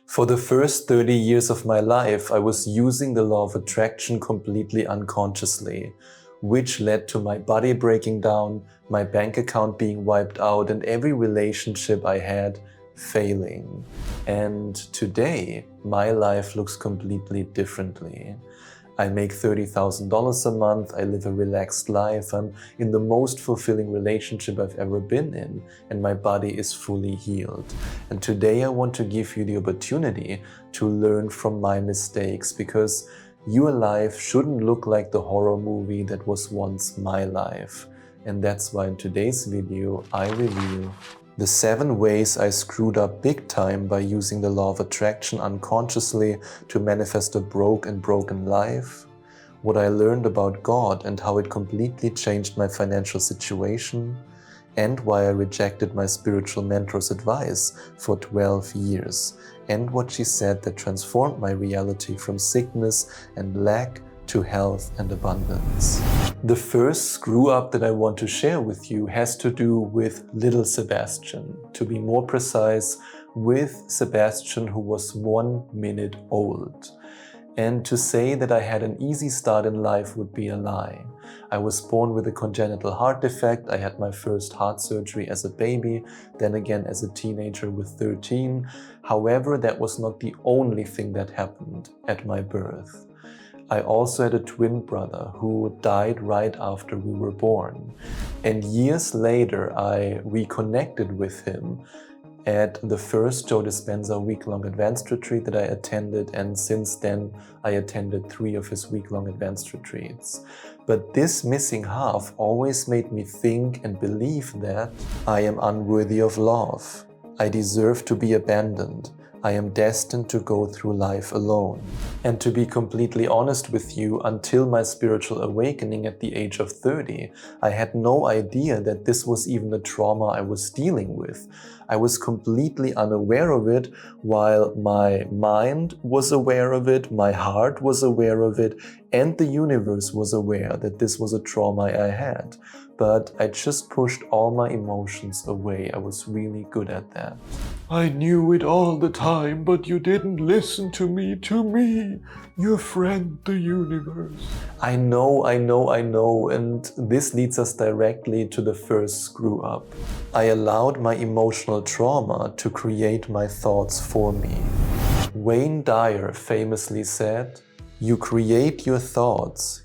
For the first 30 years of my life, I was using the law of attraction completely unconsciously, which led to my body breaking down, my bank account being wiped out, and every relationship I had failing. And today, my life looks completely differently. I make $30,000 a month, I live a relaxed life, I'm in the most fulfilling relationship I've ever been in, and my body is fully healed. And today I want to give you the opportunity to learn from my mistakes, because your life shouldn't look like the horror movie that was once my life. And that's why in today's video I reveal the 7 ways I screwed up big time by using the law of attraction unconsciously to manifest a broken life, what I learned about God and how it completely changed my financial situation, and why I rejected my spiritual mentor's advice for 12 years, and what she said that transformed my reality from sickness and lack to health and abundance. The first screw up that I want to share with you has to do with little Sebastian. To be more precise, with Sebastian, who was 1 minute old. And to say that I had an easy start in life would be a lie. I was born with a congenital heart defect. I had my first heart surgery as a baby, then again as a teenager with 13. However, that was not the only thing that happened at my birth. I also had a twin brother who died right after we were born. And years later, I reconnected with him at the first Joe Dispenza week-long advanced retreat that I attended, and since then I attended 3 of his week-long advanced retreats. But this missing half always made me think and believe that I am unworthy of love. I deserve to be abandoned. I am destined to go through life alone. And to be completely honest with you, until my spiritual awakening at the age of 30, I had no idea that this was even a trauma I was dealing with. I was completely unaware of it, while my mind was aware of it, my heart was aware of it, and the universe was aware that this was a trauma I had. But I just pushed all my emotions away. I was really good at that. I knew it all the time, but you didn't listen to me, your friend, the universe. I know, and this leads us directly to the first screw up. I allowed my emotional trauma to create my thoughts for me. Wayne Dyer famously said, "You create your thoughts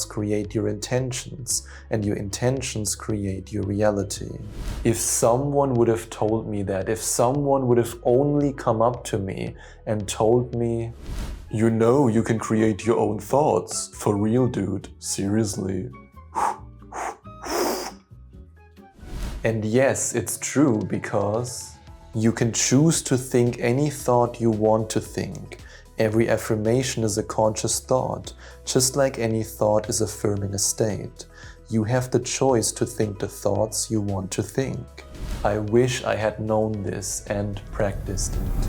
create your intentions, and your intentions create your reality." If someone would have told me that, if someone would have only come up to me and told me, "You know you can create your own thoughts, for real dude, seriously." And yes, it's true, because you can choose to think any thought you want to think. Every affirmation is a conscious thought, just like any thought is affirming a state. You have the choice to think the thoughts you want to think. I wish I had known this and practiced it.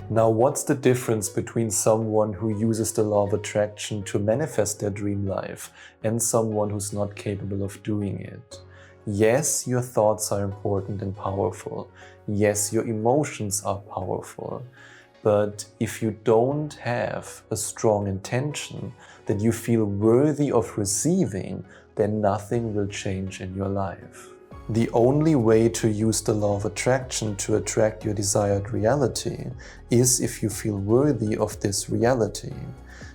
Now, what's the difference between someone who uses the law of attraction to manifest their dream life and someone who's not capable of doing it? Yes, your thoughts are important and powerful. Yes, your emotions are powerful. But if you don't have a strong intention that you feel worthy of receiving, then nothing will change in your life. The only way to use the law of attraction to attract your desired reality is if you feel worthy of this reality.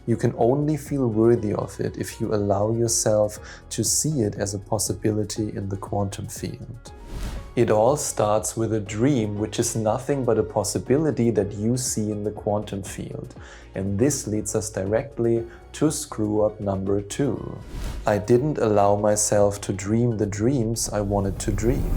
You can only feel worthy of it if you allow yourself to see it as a possibility in the quantum field. It all starts with a dream, which is nothing but a possibility that you see in the quantum field. And this leads us directly to screw up number 2. I didn't allow myself to dream the dreams I wanted to dream.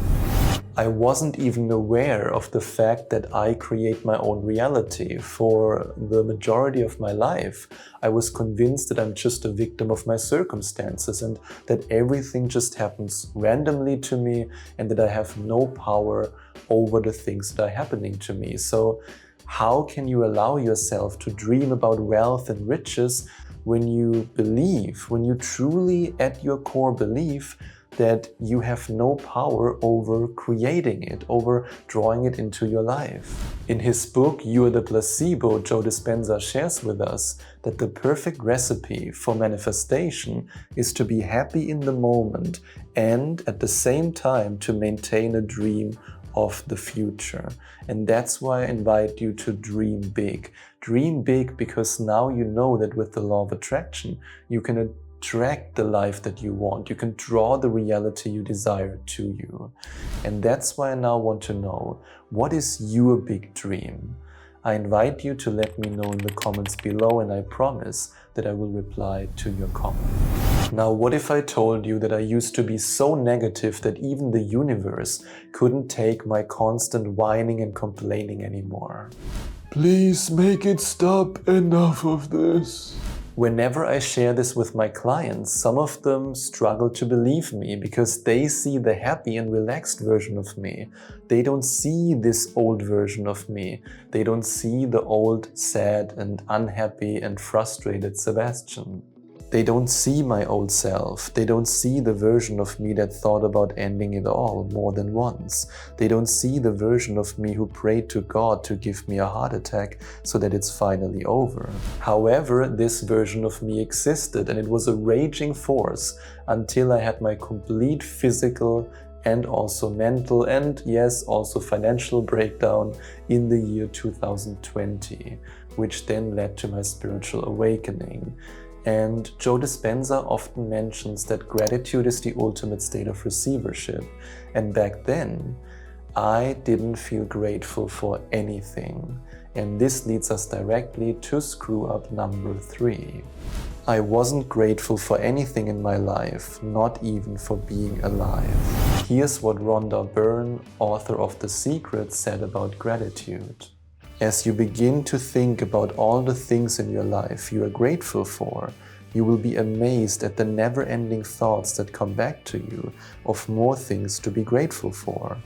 I wasn't even aware of the fact that I create my own reality. For the majority of my life, I was convinced that I'm just a victim of my circumstances and that everything just happens randomly to me and that I have no power over the things that are happening to me. So how can you allow yourself to dream about wealth and riches when you truly at your core believe that you have no power over creating it, over drawing it into your life. In his book, You Are the Placebo, Joe Dispenza shares with us that the perfect recipe for manifestation is to be happy in the moment and at the same time to maintain a dream of the future. And that's why I invite you to dream big. Dream big because now you know that with the law of attraction, you can attract the life that you want. You can draw the reality you desire to you. And that's why I now want to know, what is your big dream? I invite you to let me know in the comments below, and I promise that I will reply to your comment. Now, what if I told you that I used to be so negative that even the universe couldn't take my constant whining and complaining anymore? Please make it stop. Enough of this. Whenever I share this with my clients, some of them struggle to believe me because they see the happy and relaxed version of me. They don't see this old version of me. They don't see the old, sad and unhappy and frustrated Sebastian. They don't see my old self. They don't see the version of me that thought about ending it all more than once. They don't see the version of me who prayed to God to give me a heart attack so that it's finally over. However, this version of me existed, and it was a raging force until I had my complete physical and also mental and yes, also financial breakdown in the year 2020, which then led to my spiritual awakening. And Joe Dispenza often mentions that gratitude is the ultimate state of receivership. And back then, I didn't feel grateful for anything. And this leads us directly to screw up number 3. I wasn't grateful for anything in my life, not even for being alive. Here's what Rhonda Byrne, author of The Secret, said about gratitude. As you begin to think about all the things in your life you are grateful for, you will be amazed at the never-ending thoughts that come back to you of more things to be grateful for.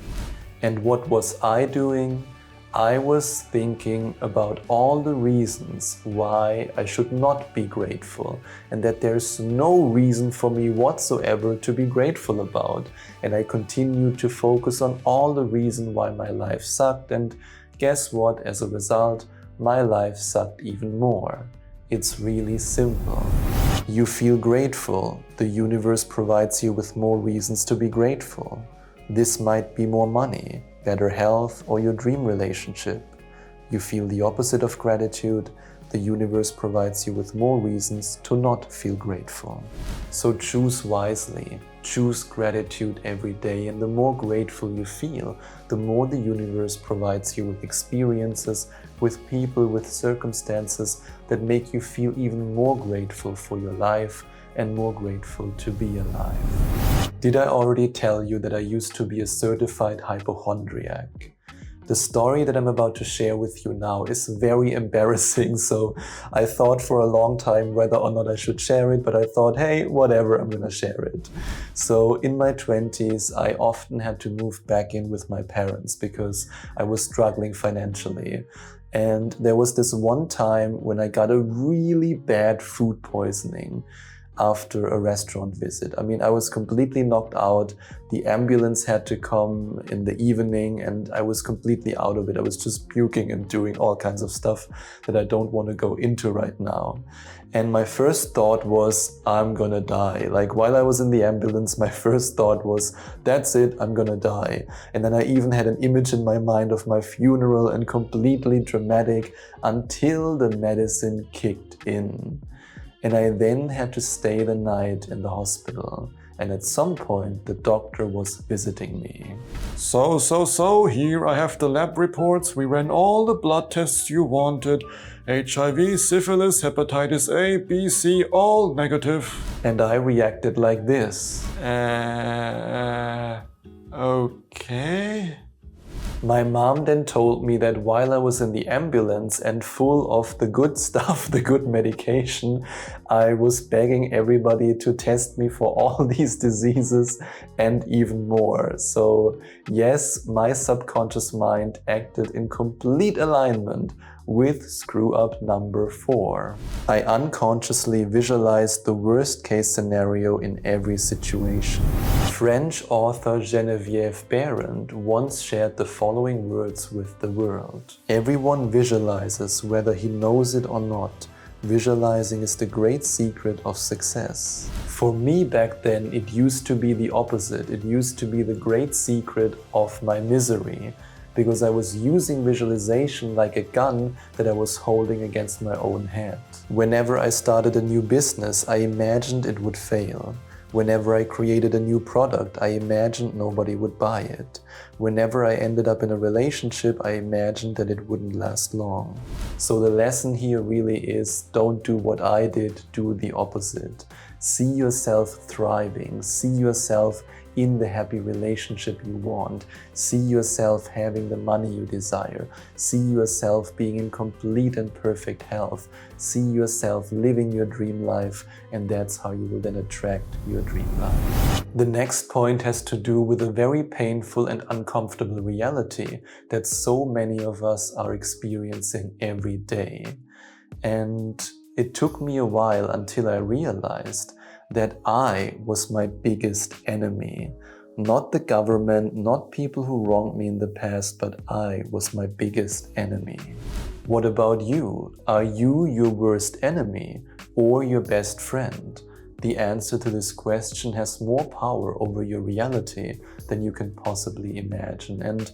And what was I doing? I was thinking about all the reasons why I should not be grateful, and that there's no reason for me whatsoever to be grateful about. And I continued to focus on all the reasons why my life sucked, and guess what? As a result, my life sucked even more. It's really simple. You feel grateful. The universe provides you with more reasons to be grateful. This might be more money, better health, or your dream relationship. You feel the opposite of gratitude. The universe provides you with more reasons to not feel grateful. So choose wisely. Choose gratitude every day, and the more grateful you feel, the more the universe provides you with experiences, with people, with circumstances that make you feel even more grateful for your life and more grateful to be alive. Did I already tell you that I used to be a certified hypochondriac? The story that I'm about to share with you now is very embarrassing, so I thought for a long time whether or not I should share it, but I thought, hey, whatever, I'm gonna share it. So in my 20s, I often had to move back in with my parents because I was struggling financially. And there was this one time when I got a really bad food poisoning after a restaurant visit. I mean, I was completely knocked out. The ambulance had to come in the evening and I was completely out of it. I was just puking and doing all kinds of stuff that I don't want to go into right now. And my first thought was, I'm gonna die. Like while I was in the ambulance, my first thought was, that's it, I'm gonna die. And then I even had an image in my mind of my funeral and completely dramatic until the medicine kicked in. And I then had to stay the night in the hospital. And at some point, the doctor was visiting me. So, here I have the lab reports. We ran all the blood tests you wanted. HIV, syphilis, hepatitis A, B, C, all negative. And I reacted like this. Okay. My mom then told me that while I was in the ambulance and full of the good stuff, the good medication, I was begging everybody to test me for all these diseases and even more. So yes, my subconscious mind acted in complete alignment with screw up number 4. I unconsciously visualized the worst case scenario in every situation. French author Geneviève Barrand once shared the following words with the world. Everyone visualizes whether he knows it or not. Visualizing is the great secret of success. For me back then, it used to be the opposite. It used to be the great secret of my misery, because I was using visualization like a gun that I was holding against my own head. Whenever I started a new business, I imagined it would fail. Whenever I created a new product, I imagined nobody would buy it. Whenever I ended up in a relationship, I imagined that it wouldn't last long. So the lesson here really is, don't do what I did, do the opposite. See yourself thriving, see yourself in the happy relationship you want, see yourself having the money you desire, see yourself being in complete and perfect health, see yourself living your dream life, and that's how you will then attract your dream life. The next point has to do with a very painful and uncomfortable reality that so many of us are experiencing every day. And it took me a while until I realized that I was my biggest enemy. Not the government, not people who wronged me in the past, but I was my biggest enemy. What about you? Are you your worst enemy or your best friend? The answer to this question has more power over your reality than you can possibly imagine. And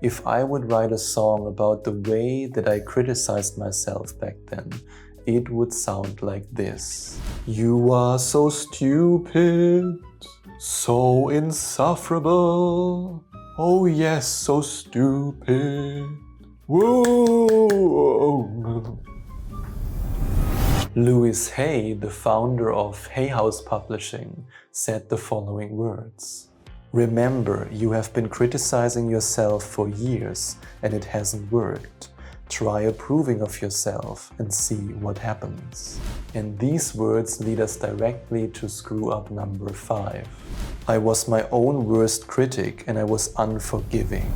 if I would write a song about the way that I criticized myself back then, it would sound like this. You are so stupid, so insufferable. Oh yes, so stupid. Whoa. Louis Hay, the founder of Hay House Publishing, said the following words. Remember, you have been criticizing yourself for years and it hasn't worked. Try approving of yourself and see what happens. And these words lead us directly to screw up number 5. I was my own worst critic and I was unforgiving.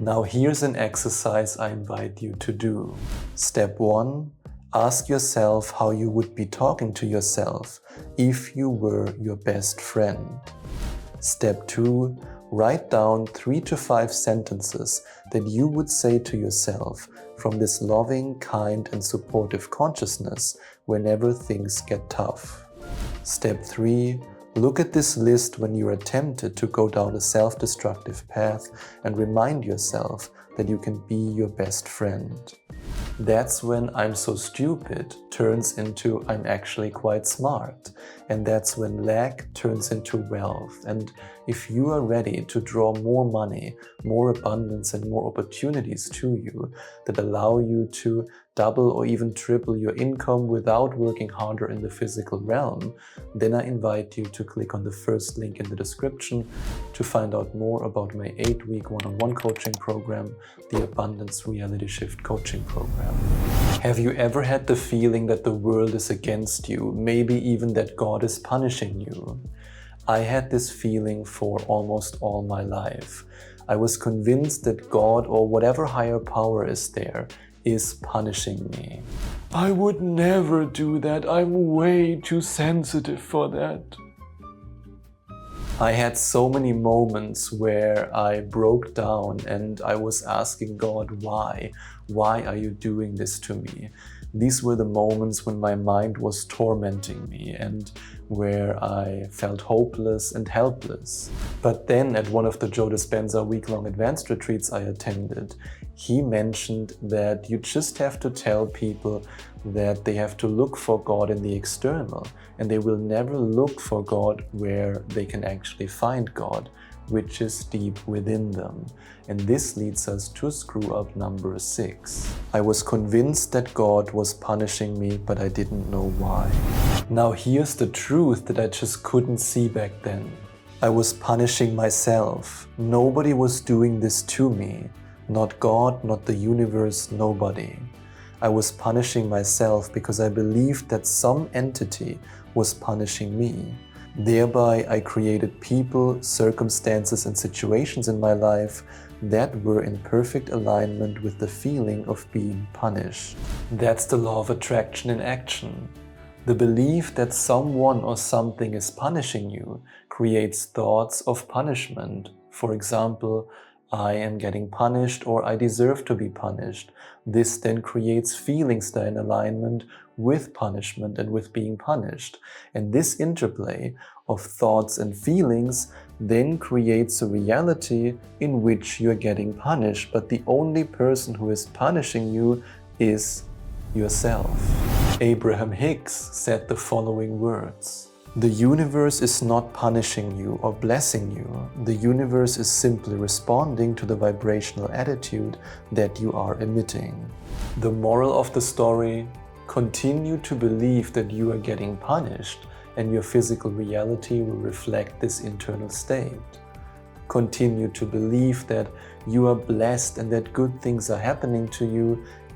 Now here's an exercise I invite you to do. Step 1. Ask yourself how you would be talking to yourself if you were your best friend. Step 2. Write down 3 to 5 sentences that you would say to yourself from this loving, kind, and supportive consciousness whenever things get tough. Step 3. Look at this list when you're tempted to go down a self-destructive path and remind yourself that you can be your best friend. That's when I'm so stupid turns into I'm actually quite smart. And that's when lack turns into wealth. And if you are ready to draw more money, more abundance, and more opportunities to you that allow you to double or even triple your income without working harder in the physical realm, then I invite you to click on the first link in the description to find out more about my 8-week one-on-one coaching program, the Abundance Reality Shift Coaching Program. Have you ever had the feeling that the world is against you, maybe even that God is punishing you? I had this feeling for almost all my life. I was convinced that God or whatever higher power is there is punishing me. I would never do that. I'm way too sensitive for that. I had so many moments where I broke down and I was asking God, why? Why are you doing this to me? These were the moments when my mind was tormenting me and where I felt hopeless and helpless. But then at one of the Joe Dispenza week-long advanced retreats I attended, he mentioned that you just have to tell people that they have to look for God in the external, and they will never look for God where they can actually find God, which is deep within them. And this leads us to screw up number 6. I was convinced that God was punishing me, but I didn't know why. Now here's the truth that I just couldn't see back then. I was punishing myself. Nobody was doing this to me. Not God, not the universe, nobody. I was punishing myself because I believed that some entity was punishing me. Thereby, I created people, circumstances, and situations in my life that were in perfect alignment with the feeling of being punished. That's the law of attraction in action. The belief that someone or something is punishing you creates thoughts of punishment. For example, I am getting punished or I deserve to be punished. This then creates feelings that are in alignment with punishment and with being punished. And this interplay of thoughts and feelings then creates a reality in which you're getting punished, but the only person who is punishing you is yourself. Abraham Hicks said the following words: "The universe is not punishing you or blessing you. The universe is simply responding to the vibrational attitude that you are emitting." The moral of the story: continue to believe that you are getting punished and your physical reality will reflect this internal state. Continue to believe that you are blessed and that good things are happening to you,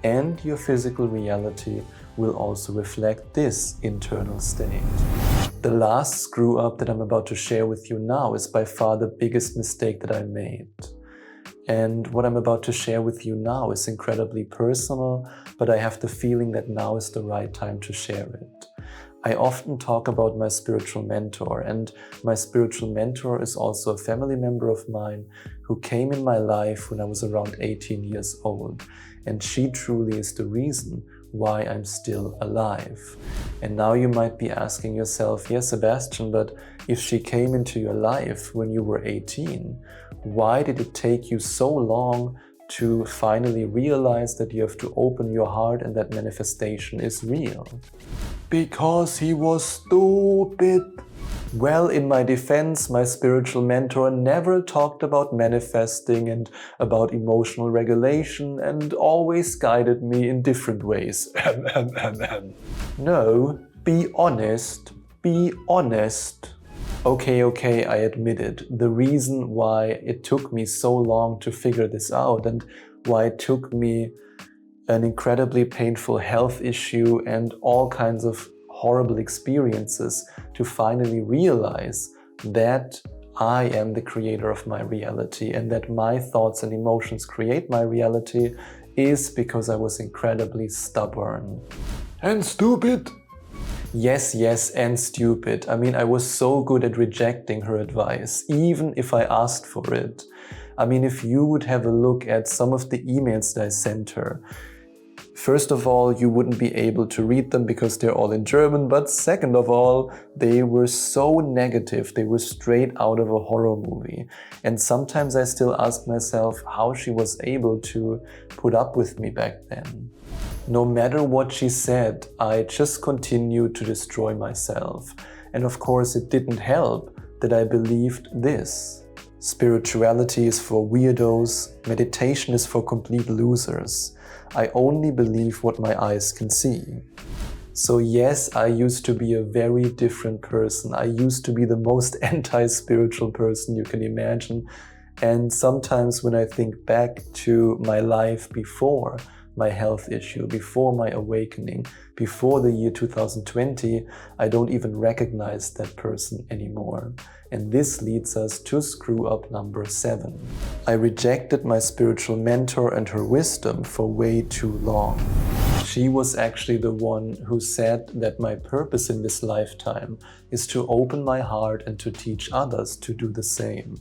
and your physical reality will also reflect this internal state. The last screw up that I'm about to share with you now is by far the biggest mistake that I made. And what I'm about to share with you now is incredibly personal, but I have the feeling that now is the right time to share it. I often talk about my spiritual mentor, and my spiritual mentor is also a family member of mine who came in my life when I was around 18 years old. And she truly is the reason why I'm still alive. And now you might be asking yourself, yes, Sebastian, but if she came into your life when you were 18, why did it take you so long to finally realize that you have to open your heart and that manifestation is real? Because he was stupid. Well, in my defense, my spiritual mentor never talked about manifesting and about emotional regulation and always guided me in different ways. No, be honest. Be honest. Okay, I admit it. The reason why it took me so long to figure this out and why it took me an incredibly painful health issue and all kinds of horrible experiences to finally realize that I am the creator of my reality and that my thoughts and emotions create my reality is because I was incredibly stubborn. And stupid. Yes, and stupid. I mean, I was so good at rejecting her advice, even if I asked for it. I mean, if you would have a look at some of the emails that I sent her, first of all, you wouldn't be able to read them because they're all in German, but second of all, they were so negative. They were straight out of a horror movie. And sometimes I still ask myself how she was able to put up with me back then. No matter what she said, I just continued to destroy myself. And of course, it didn't help that I believed this: spirituality is for weirdos, meditation is for complete losers. I only believe what my eyes can see. So yes, I used to be a very different person. I used to be the most anti-spiritual person you can imagine. And sometimes when I think back to my life before my health issue, before my awakening, before the year 2020, I don't even recognize that person anymore. And this leads us to screw up number 7. I rejected my spiritual mentor and her wisdom for way too long. She was actually the one who said that my purpose in this lifetime is to open my heart and to teach others to do the same.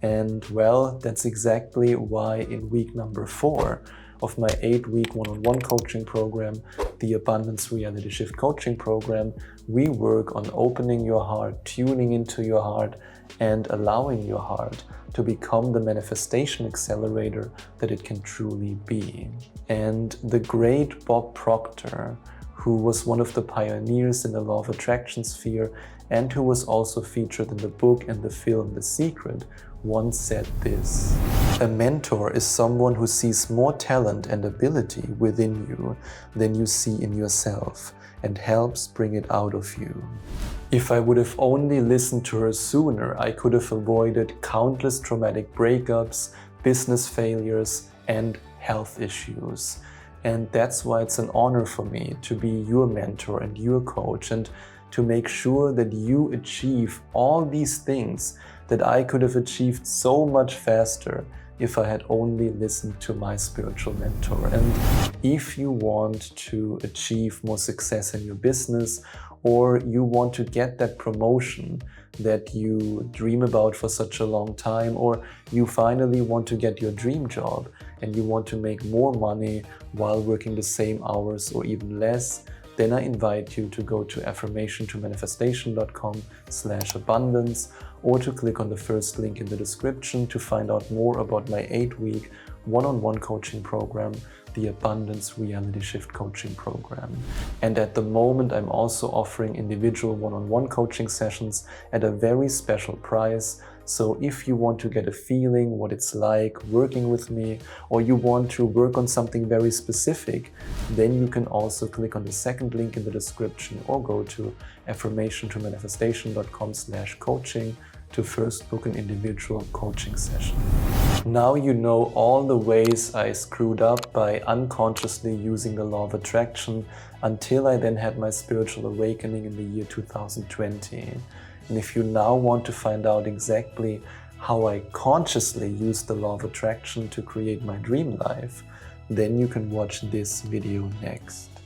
And well, that's exactly why in week number 4 of my 8-week one-on-one coaching program, the Abundance Reality Shift coaching program, we work on opening your heart, tuning into your heart, and allowing your heart to become the manifestation accelerator that it can truly be. And the great Bob Proctor, who was one of the pioneers in the law of attraction sphere and who was also featured in the book and the film The Secret, once said this: a mentor is someone who sees more talent and ability within you than you see in yourself and helps bring it out of you. If I would have only listened to her sooner, I could have avoided countless traumatic breakups, business failures, and health issues. And that's why it's an honor for me to be your mentor and your coach, and to make sure that you achieve all these things that I could have achieved so much faster if I had only listened to my spiritual mentor. And if you want to achieve more success in your business, or you want to get that promotion that you dream about for such a long time, or you finally want to get your dream job and you want to make more money while working the same hours or even less, then I invite you to go to affirmationtomanifestation.com/abundance or to click on the first link in the description to find out more about my 8-week one-on-one coaching program, the Abundance Reality Shift Coaching Program. And at the moment, I'm also offering individual one-on-one coaching sessions at a very special price. So if you want to get a feeling what it's like working with me, or you want to work on something very specific, then you can also click on the second link in the description or go to affirmationtomanifestation.com/coaching to first book an individual coaching session. Now you know all the ways I screwed up by unconsciously using the law of attraction until I then had my spiritual awakening in the year 2020. And if you now want to find out exactly how I consciously use the law of attraction to create my dream life, then you can watch this video next.